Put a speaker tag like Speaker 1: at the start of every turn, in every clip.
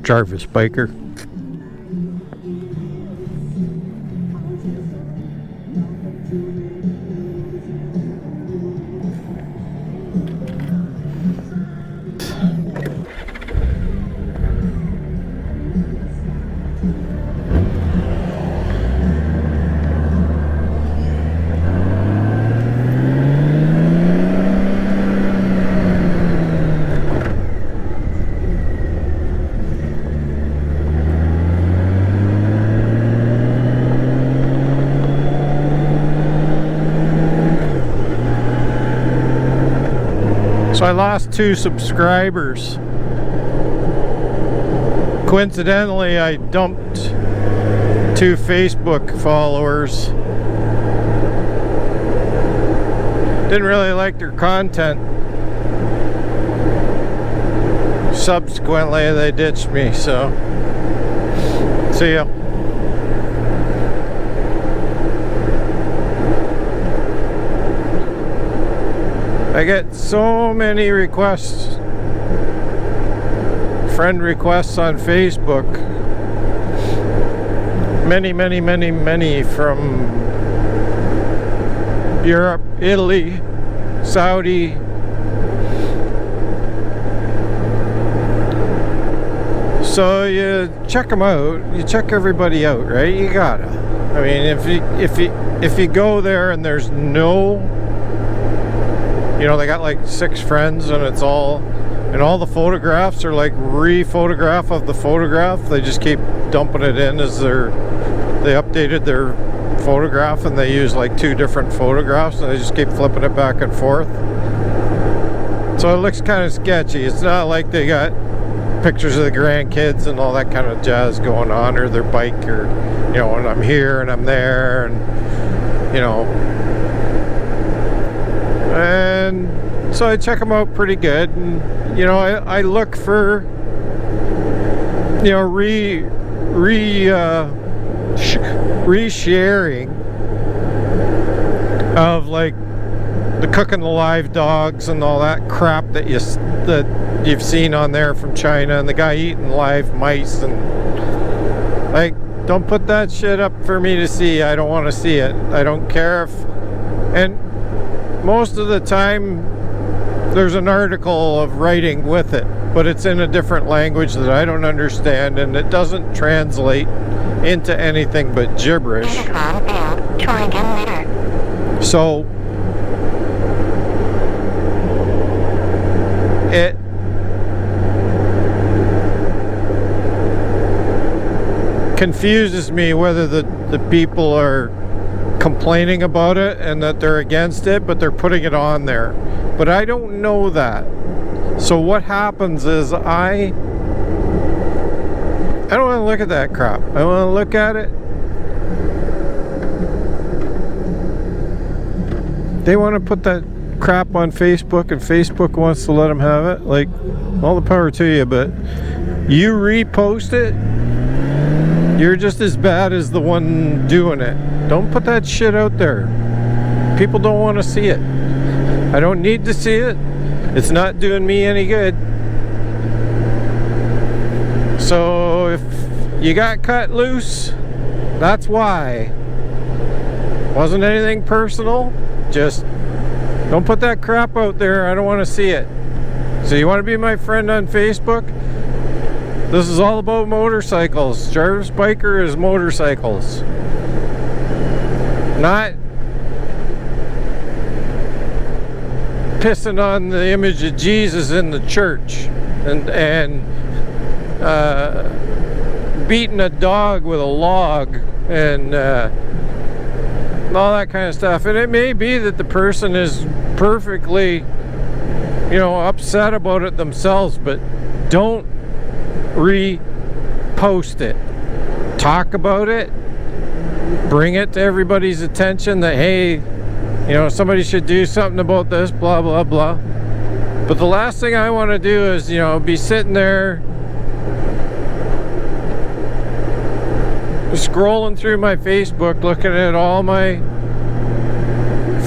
Speaker 1: Jarvisbiker. So I lost 2 subscribers. Coincidentally, I dumped 2 Facebook followers. Didn't really like their content. Subsequently, they ditched me, so see ya. I get so many requests, friend requests on Facebook. Many from Europe, Italy, Saudi. So you check them out. You check everybody out, right? You gotta. I mean, if you go there and there's no, you know, they got like 6 friends and it's all, and all the photographs are like re-photograph of the photograph. They just keep dumping it in as they updated their photograph, and they use like 2 different photographs and they just keep flipping it back and forth. So it looks kind of sketchy. It's not like they got pictures of the grandkids and all that kind of jazz going on, or their bike, or, you know, and I'm here and I'm there, and, you know. And so I check them out pretty good, and, you know, I look for, you know, re-sharing of like the cooking the live dogs and all that crap that you've seen on there from China, and the guy eating live mice, and like, don't put that shit up for me to see. I don't want to see it. I don't care if, and most of the time there's an article of writing with it, but it's in a different language that I don't understand, and it doesn't translate into anything but gibberish.
Speaker 2: Try again later.
Speaker 1: So it confuses me whether the people are complaining about it and that they're against it, but they're putting it on there. But I don't know that. So what happens is I don't want to look at that crap. I want to look at it. They want to put that crap on Facebook, and Facebook wants to let them have it. Like, all the power to you, but you repost it, you're just as bad as the one doing it. Don't put that shit out there. People don't want to see it. I don't need to see it. It's not doing me any good. So if you got cut loose, that's why. Wasn't anything personal. Just don't put that crap out there. I don't want to see it. So you want to be my friend on Facebook? This is all about motorcycles. Jarvisbiker is motorcycles. Not pissing on the image of Jesus in the church and beating a dog with a log and all that kind of stuff. And it may be that the person is perfectly, you know, upset about it themselves, but don't repost it. Talk about it. Bring it to everybody's attention that, hey, you know, somebody should do something about this, blah, blah, blah. But the last thing I want to do is, you know, be sitting there scrolling through my Facebook, looking at all my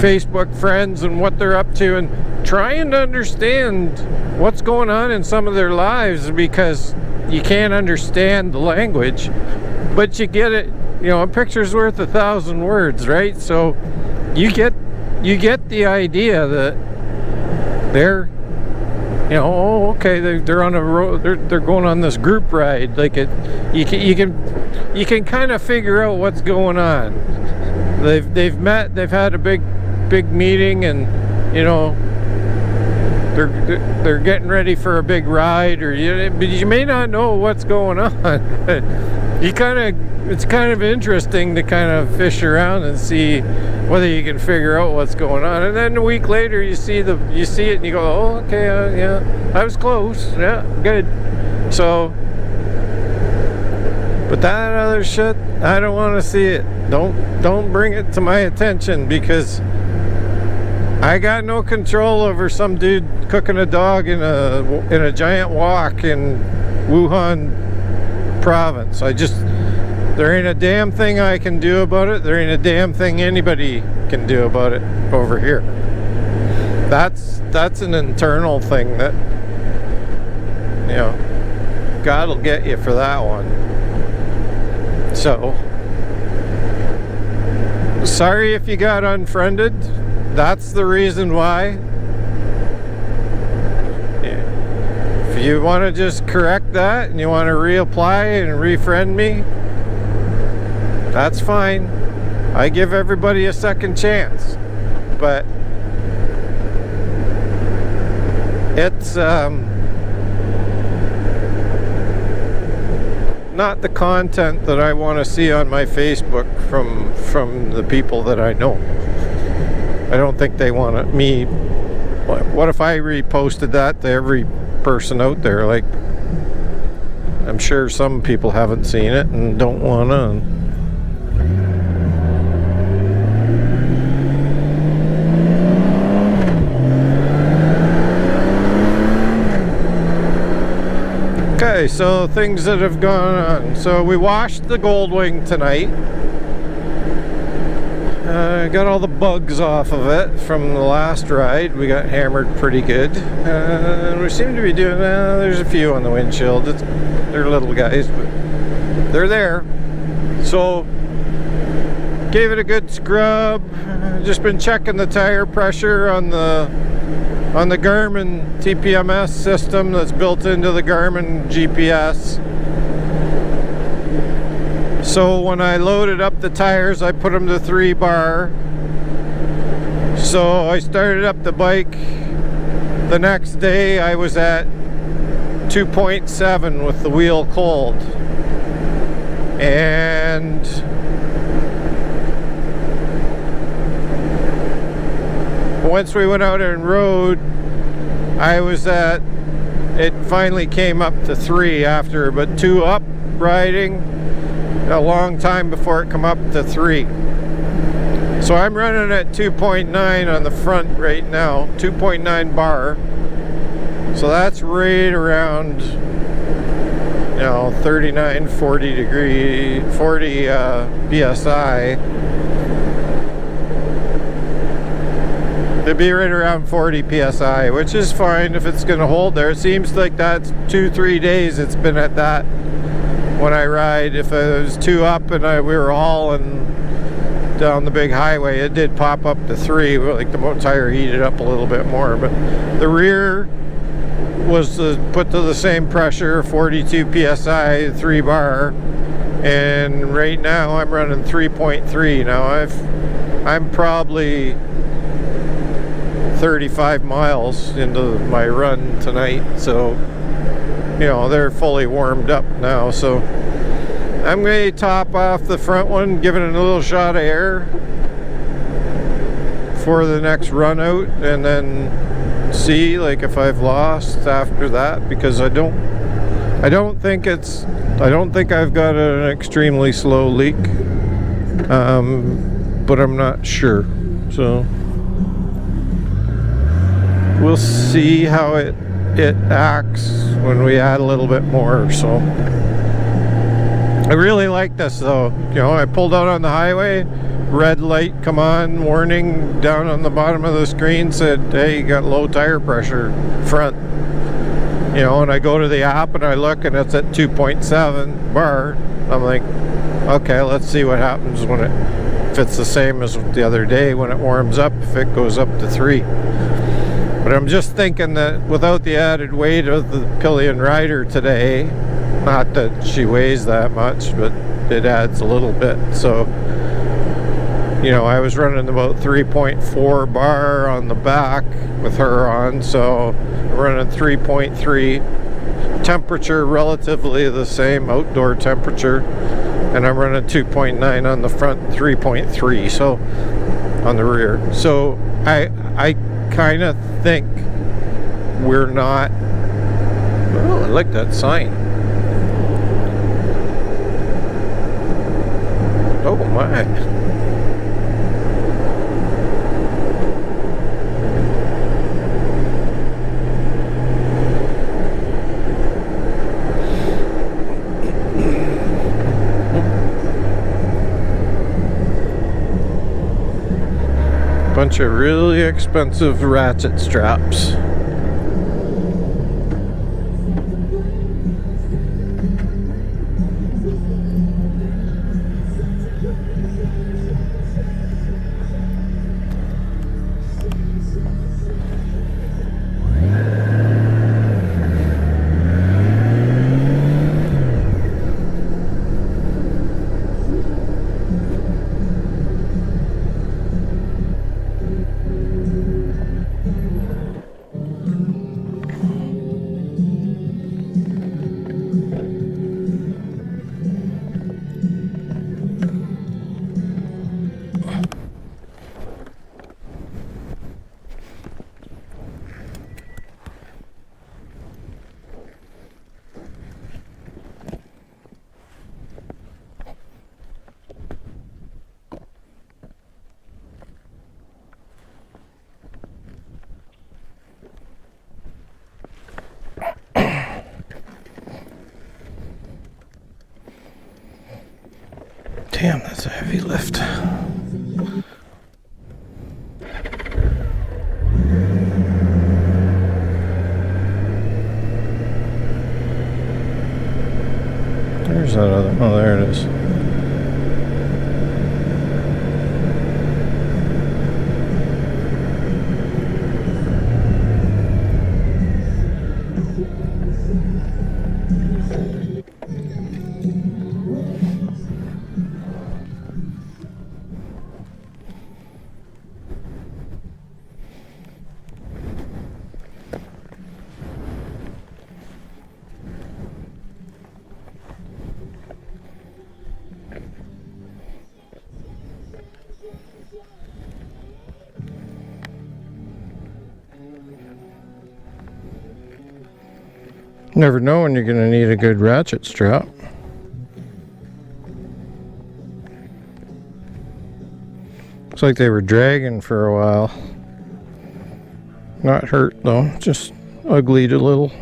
Speaker 1: Facebook friends and what they're up to, and trying to understand what's going on in some of their lives, because can't understand the language, but you get it. You know, a picture's worth 1,000 words, right? So you get the idea that they're, you know, oh, okay, they're on a road, they're going on this group ride. Like you can kind of figure out what's going on. They've met, they've had a big meeting, and you know, they're getting ready for a big ride, or but you may not know what's going on. It's kind of interesting to kind of fish around and see whether you can figure out what's going on. And then a week later, you see it and you go, oh, okay, yeah, I was close, yeah, good. So, but that other shit, I don't want to see it. Don't bring it to my attention, because I got no control over some dude cooking a dog in a giant wok in Wuhan province. There ain't a damn thing I can do about it. There ain't a damn thing anybody can do about it over here. That's an internal thing that, you know, God will get you for that one. So, sorry if you got unfriended. That's the reason why. Yeah. If you want to just correct that and you want to reapply and refriend me, that's fine. I give everybody a second chance. But it's not the content that I want to see on my Facebook from the people that I know. I don't think they want me. What if I reposted that to every person out there? Like, I'm sure some people haven't seen it and don't want to. Okay, so things that have gone on. So we washed the Goldwing tonight. Got all the bugs off of it from the last ride. We got hammered pretty good. We seem to be doing, there's a few on the windshield. They're little guys, but they're there. So, gave it a good scrub. Just been checking the tire pressure on the Garmin TPMS system that's built into the Garmin GPS. So when I loaded up the tires, I put them to 3 bar. So I started up the bike. The next day I was at 2.7 with the wheel cold. And once we went out and rode, it finally came up to 3 after, but 2 up riding, a long time before it come up to 3. So I'm running at 2.9 on the front right now, 2.9 bar. So that's right around, you know, 39, 40 PSI. It'd be right around 40 PSI, which is fine if it's gonna hold there. It seems like that's 2-3 days it's been at that when I ride. If it was 2 up and we were hauling down the big highway, it did pop up to 3, like the tire heated up a little bit more. But the rear was put to the same pressure, 42 PSI, 3 bar, and right now I'm running 3.3. Now I'm probably 35 miles into my run tonight, so you know they're fully warmed up now. So I'm going to top off the front one, give it a little shot of air for the next run out, and then see like if I've lost after that, because I don't think I've got an extremely slow leak, but I'm not sure. So we'll see how it acts when we add a little bit more. So I really like this though. You know, I pulled out on the highway, red light come on, warning down on the bottom of the screen said, hey, you got low tire pressure front. You know, and I go to the app and I look and it's at 2.7 bar. I'm like, okay, let's see what happens when if it's the same as the other day when it warms up, if it goes up to 3. But I'm just thinking that without the added weight of the pillion rider today, not that she weighs that much, but it adds a little bit. So, you know, I was running about 3.4 bar on the back with her on, so I'm running 3.3. Temperature relatively the same, outdoor temperature, and I'm running 2.9 on the front, 3.3 so on the rear. So I kind of think we're not. Oh, I like that sign. Oh my. Bunch of really expensive ratchet straps. Damn, that's a heavy lift. There's that other, oh, there it is. Never know when you're going to need a good ratchet strap. Looks like they were dragging for a while. Not hurt though, just uglied a little.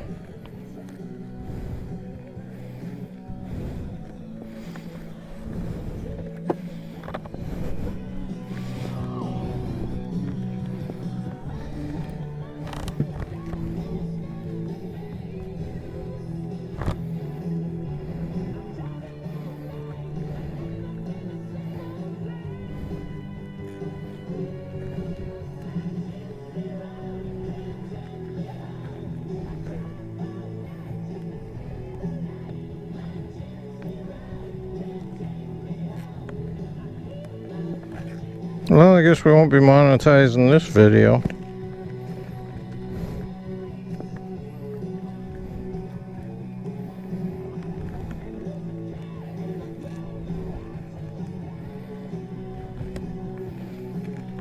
Speaker 1: Well, I guess we won't be monetizing this video.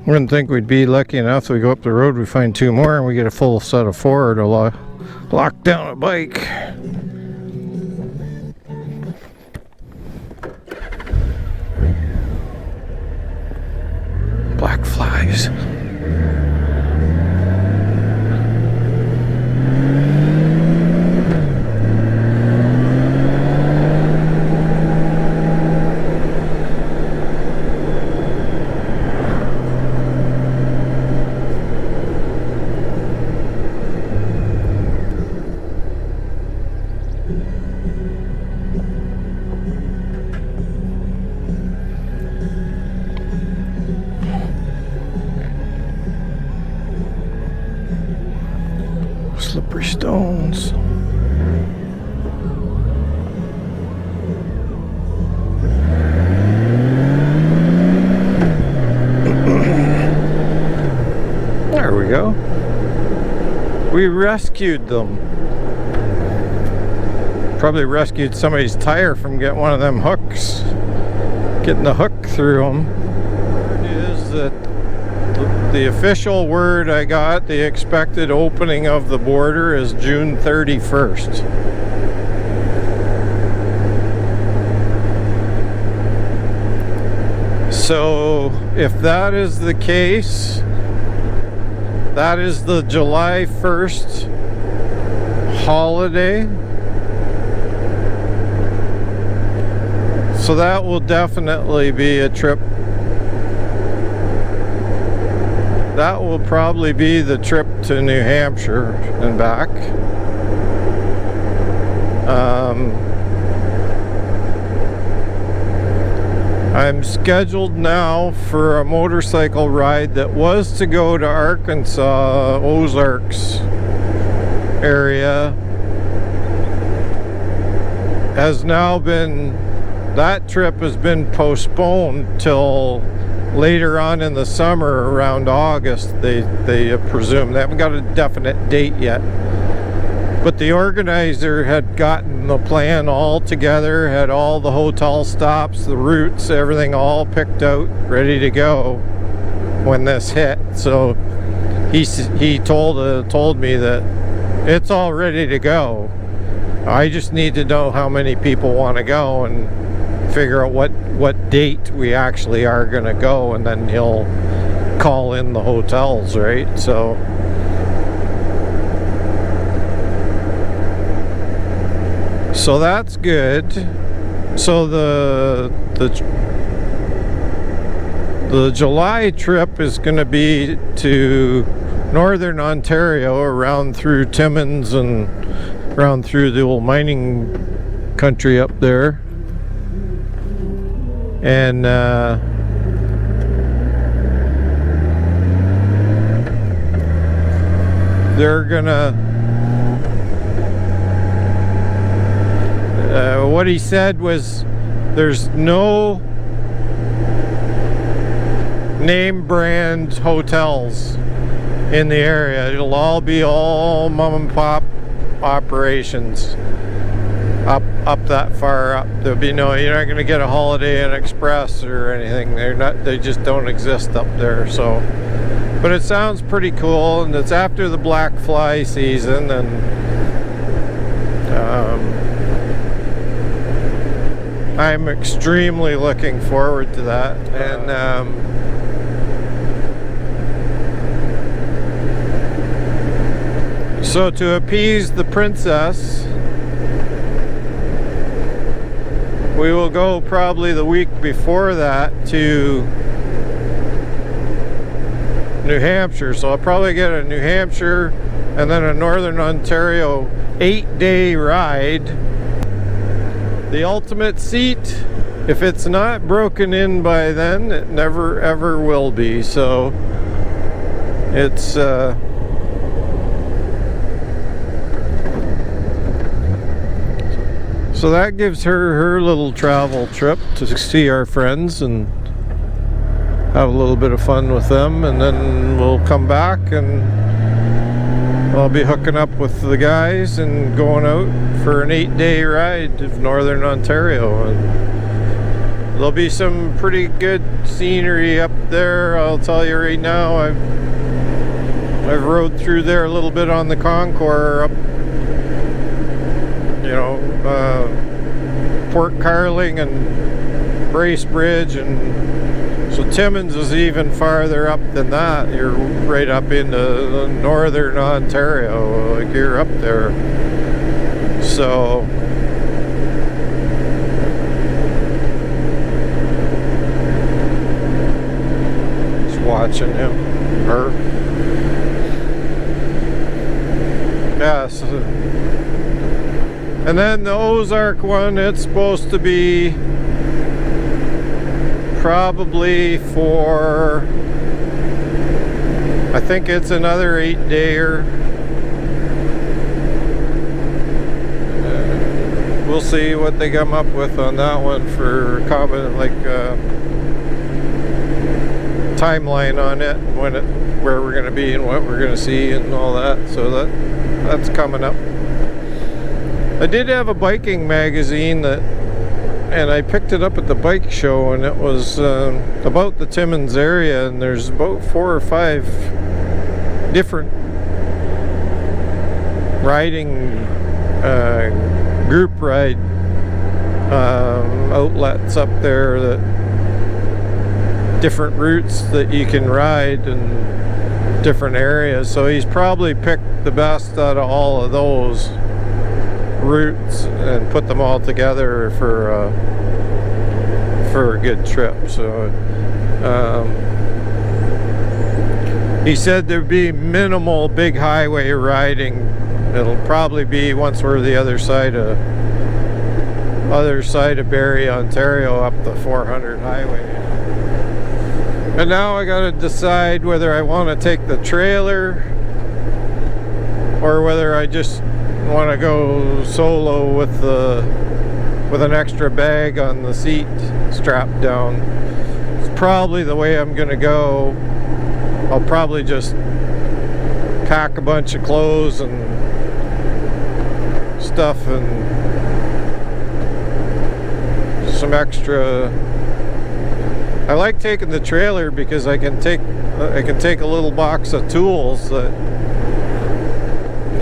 Speaker 1: Wouldn't think we'd be lucky enough that we go up the road, we find 2 more, and we get a full set of 4 to lock down a bike. Black flies. slippery stones. There we go. We rescued them. Probably rescued somebody's tire from getting one of them hooks. Getting the hook through them. It is that the official word I got, the expected opening of the border is June 31st. So if that is the case, that is the July 1st holiday. So that will definitely be a trip. That will probably be the trip to New Hampshire and back. I'm scheduled now for a motorcycle ride that was to go to Arkansas, Ozarks area. Has now been, that trip has been postponed till later on in the summer, around August, they presume. They haven't got a definite date yet. But the organizer had gotten the plan all together, had all the hotel stops, the routes, everything all picked out, ready to go when this hit. So he told me that it's all ready to go. I just need to know how many people want to go and figure out what date we actually are going to go, and then he'll call in the hotels, right? So that's good. So the July trip is going to be to northern Ontario, around through Timmins and around through the old mining country up there. And they're gonna what he said was there's no name brand hotels in the area. It'll all be all mom and pop operations up that far up. There'll be no, you're not going to get a Holiday Inn Express or anything. They just don't exist up there. So, but it sounds pretty cool, and it's after the black fly season, and I'm extremely looking forward to that. And so to appease the princess, we will go probably the week before that to New Hampshire. So I'll probably get a New Hampshire and then a Northern Ontario 8-day ride. The ultimate seat, if it's not broken in by then, it never ever will be. So it's so that gives her little travel trip to see our friends and have a little bit of fun with them, and then we'll come back and I'll be hooking up with the guys and going out for an 8-day ride of Northern Ontario. And there'll be some pretty good scenery up there. I'll tell you right now, I've rode through there a little bit on the Concours up, you know, Port Carling and Bracebridge, and so Timmins is even farther up than that. You're right up into Northern Ontario, like you're up there. So just watching him, her. Yes. And then the Ozark one, it's supposed to be probably for, I think it's another 8-dayer. we'll see what they come up with on that one for comment, like timeline on it, when it, where we're going to be and what we're going to see and all that. So that's coming up. I did have a biking magazine that, and I picked it up at the bike show, and it was about the Timmins area, and there's about 4 or 5 different riding group ride outlets up there, that different routes that you can ride in different areas. So he's probably picked the best out of all of those routes and put them all together for a good trip. So he said there'd be minimal big highway riding. It'll probably be once we're the other side of Barrie, Ontario, up the 400 highway. And now I gotta decide whether I want to take the trailer or whether I just want to go solo with an extra bag on the seat strapped down. It's probably the way I'm gonna go. I'll probably just pack a bunch of clothes and stuff and some extra. I like taking the trailer because I can take a little box of tools that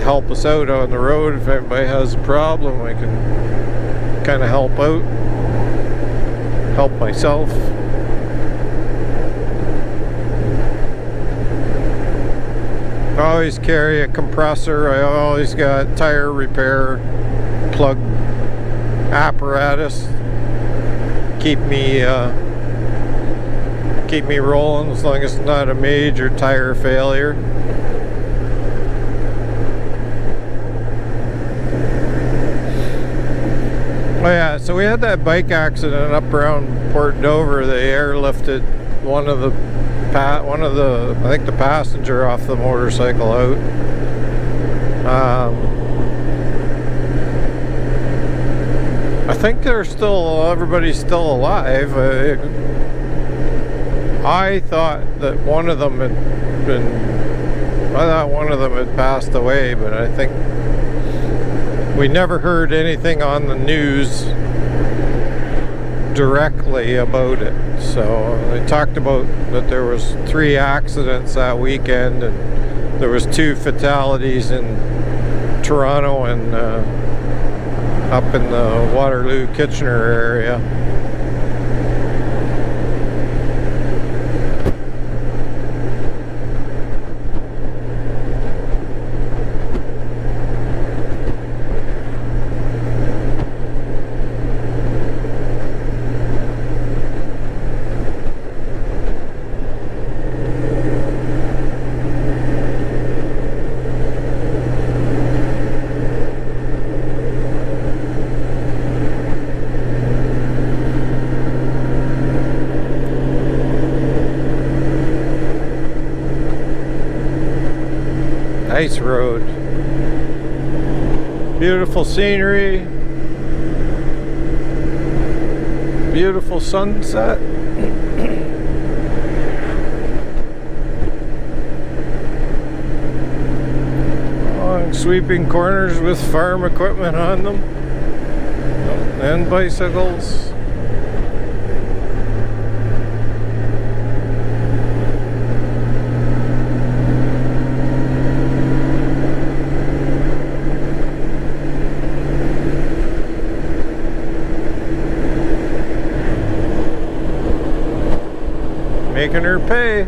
Speaker 1: help us out on the road. If anybody has a problem, I can kind of help out, help myself. I always carry a compressor. I always got tire repair plug apparatus. Keep me rolling as long as it's not a major tire failure. Oh yeah, so we had that bike accident up around Port Dover. They airlifted one of the I think the passenger off the motorcycle out. I think everybody's still alive. I thought one of them had passed away, but I think we never heard anything on the news directly about it. So they talked about that there was 3 accidents that weekend, and there was 2 fatalities in Toronto and up in the Waterloo-Kitchener area. Nice road. Beautiful scenery. Beautiful sunset. Long sweeping corners with farm equipment on them. And bicycles. Making her pay.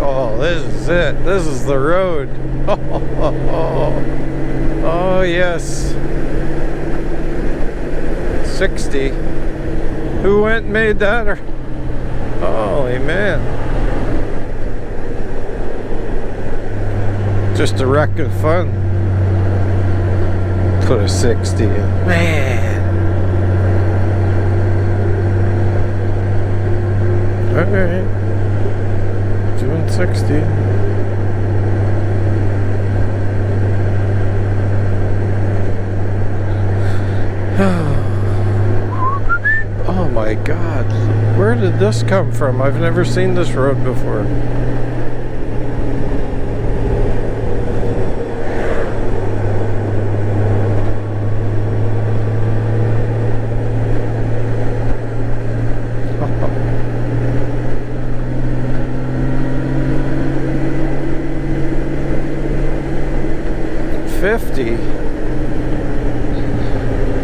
Speaker 1: Oh, this is it. This is the road. Oh yes. 60. Who went and made that? Holy man. Just a wreck of fun. Put a 60 in. Man. Alright. Doing 60. Oh my God, where did this come from? I've never seen this road before.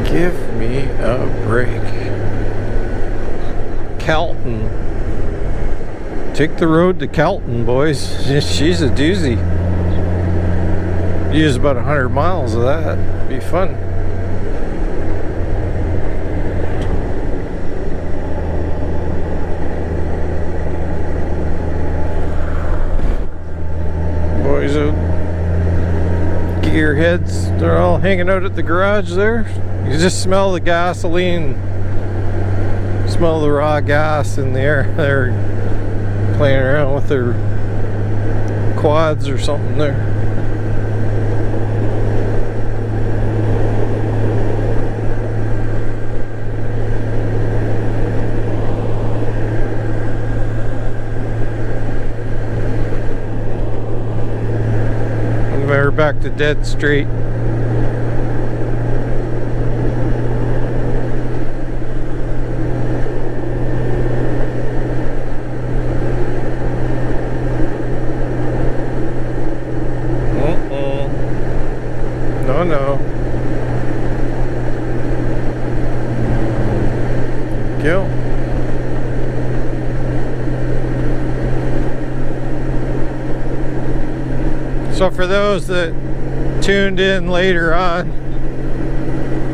Speaker 1: Give me a break. Kelton. Take the road to Kelton, boys. She's a doozy. Use about 100 miles of that. Be fun. Boys out. Gearheads, they're all hanging out at the garage there. You just smell the gasoline, smell the raw gas in the air. They're playing around with their quads or something there. And we're back to dead straight. No. Kill. So for those that tuned in later on,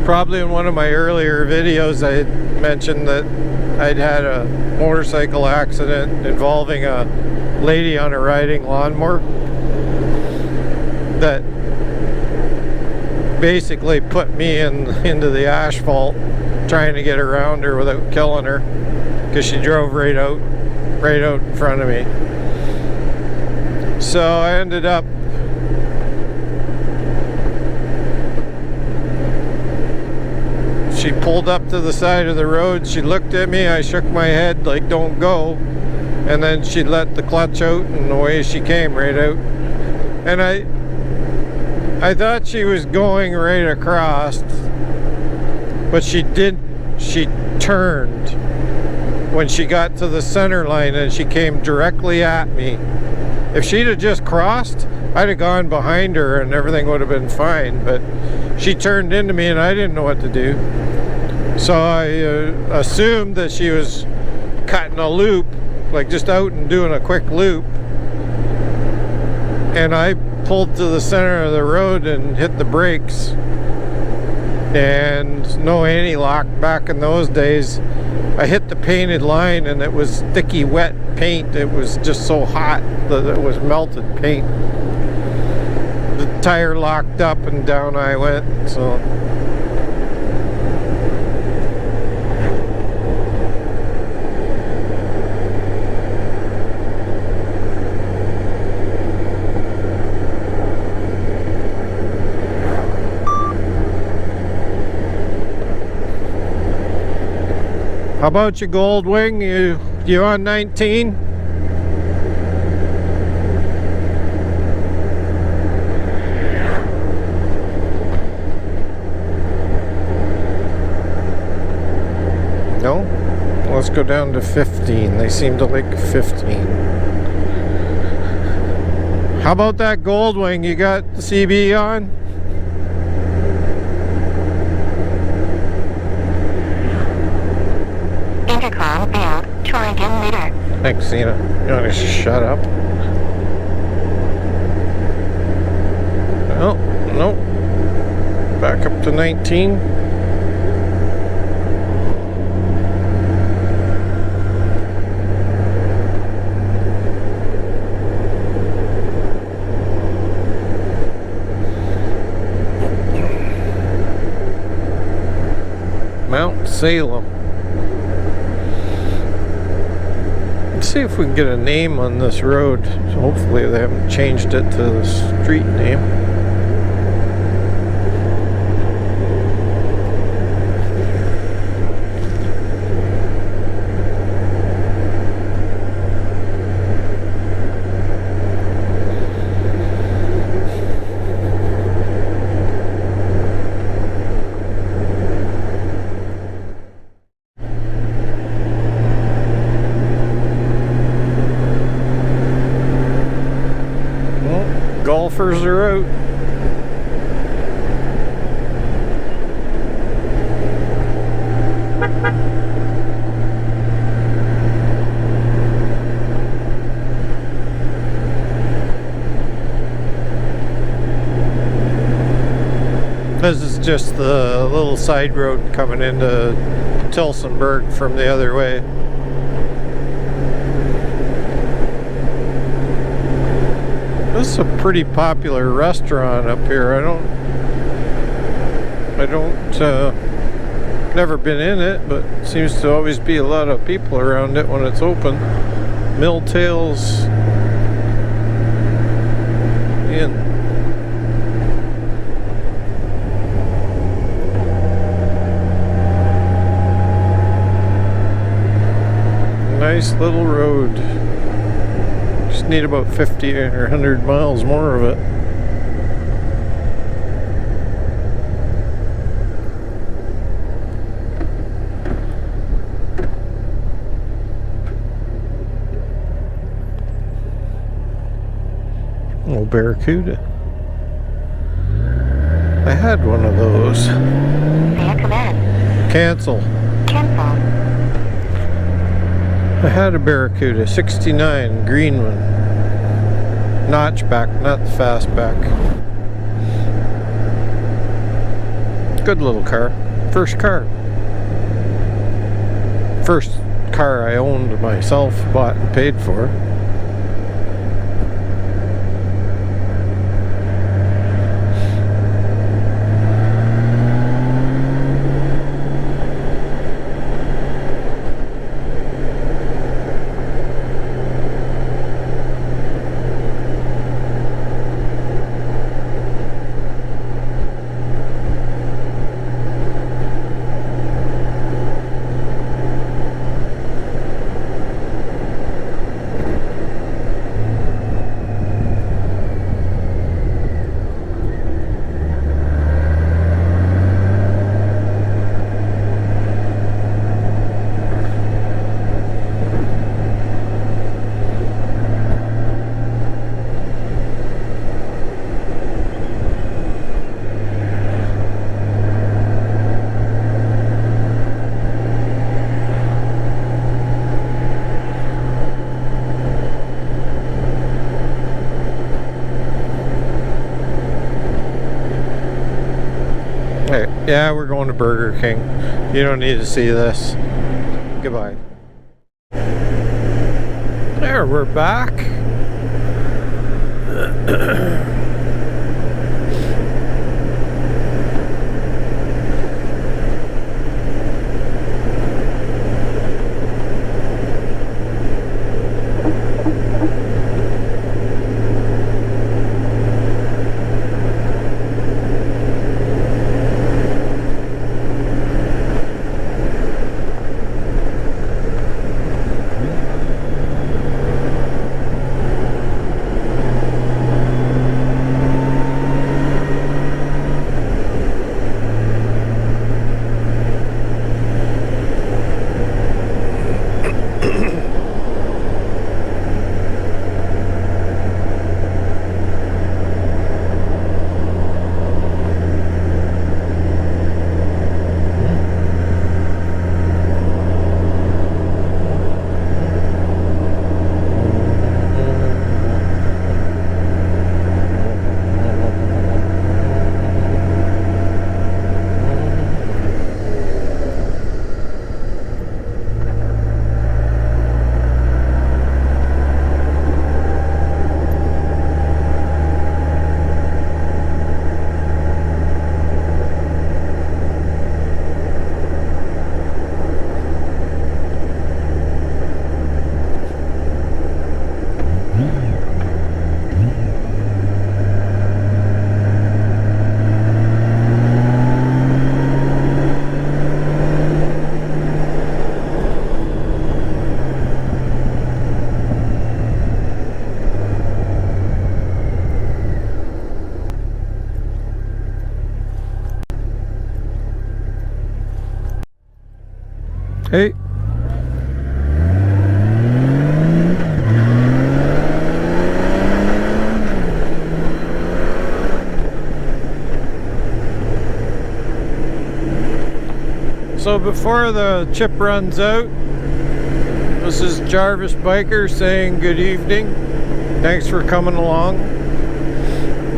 Speaker 1: probably in one of my earlier videos I had mentioned that I'd had a motorcycle accident involving a lady on a riding lawnmower that basically put me into the asphalt trying to get around her without killing her, because she drove right out in front of me. So I ended up she pulled up to the side of the road, she looked at me, I shook my head like don't go, and then she let the clutch out and away she came right out. And I thought she was going right across, but she didn't. She turned when she got to the center line and she came directly at me. If she'd have just crossed, I'd have gone behind her and everything would have been fine, but she turned into me and I didn't know what to do. So I assumed that she was cutting a loop, like just out and doing a quick loop, and I pulled to the center of the road and hit the brakes, and no anti-lock back in those days. I hit the painted line and it was sticky wet paint. It was just so hot that it was melted paint. The tire locked up and down I went. So how about you, Goldwing? You on 19? No? Let's go down to 15. They seem to like 15. How about that Goldwing? You got the CB on?
Speaker 2: Intercom out. Try again later.
Speaker 1: Thanks, Cena. You want to shut up? Well, nope. Back up to 19. Mount Salem. Let's see if we can get a name on this road. So hopefully they haven't changed it to the street name. surfers are out. This is just the little side road coming into Tilsonburg from the other way. This is a pretty popular restaurant up here. Never been in it, but seems to always be a lot of people around it when it's open. Milltails Inn. Nice little road. Just need about 50 or 100 miles more of it. Oh, Barracuda. I had one of those.
Speaker 2: Fair command.
Speaker 1: Cancel.
Speaker 2: Cancel.
Speaker 1: I had a Barracuda, 69, green one. Notchback, not the fastback. Good little car. First car. First car I owned myself, bought and paid for. Yeah, we're going to Burger King. You don't need to see this. Goodbye. There, we're back. before the chip runs out, this is Jarvisbiker saying good evening. Thanks for coming along.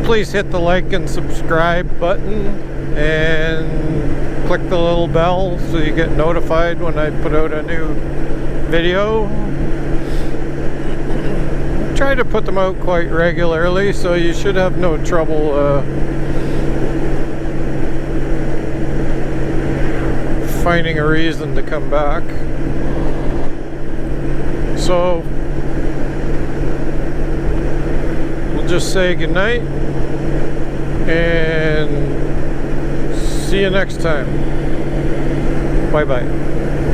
Speaker 1: Please hit the like and subscribe button and click the little bell so you get notified when I put out a new video. Try to put them out quite regularly, so you should have no trouble finding a reason to come back. So we'll just say goodnight and see you next time. Bye bye.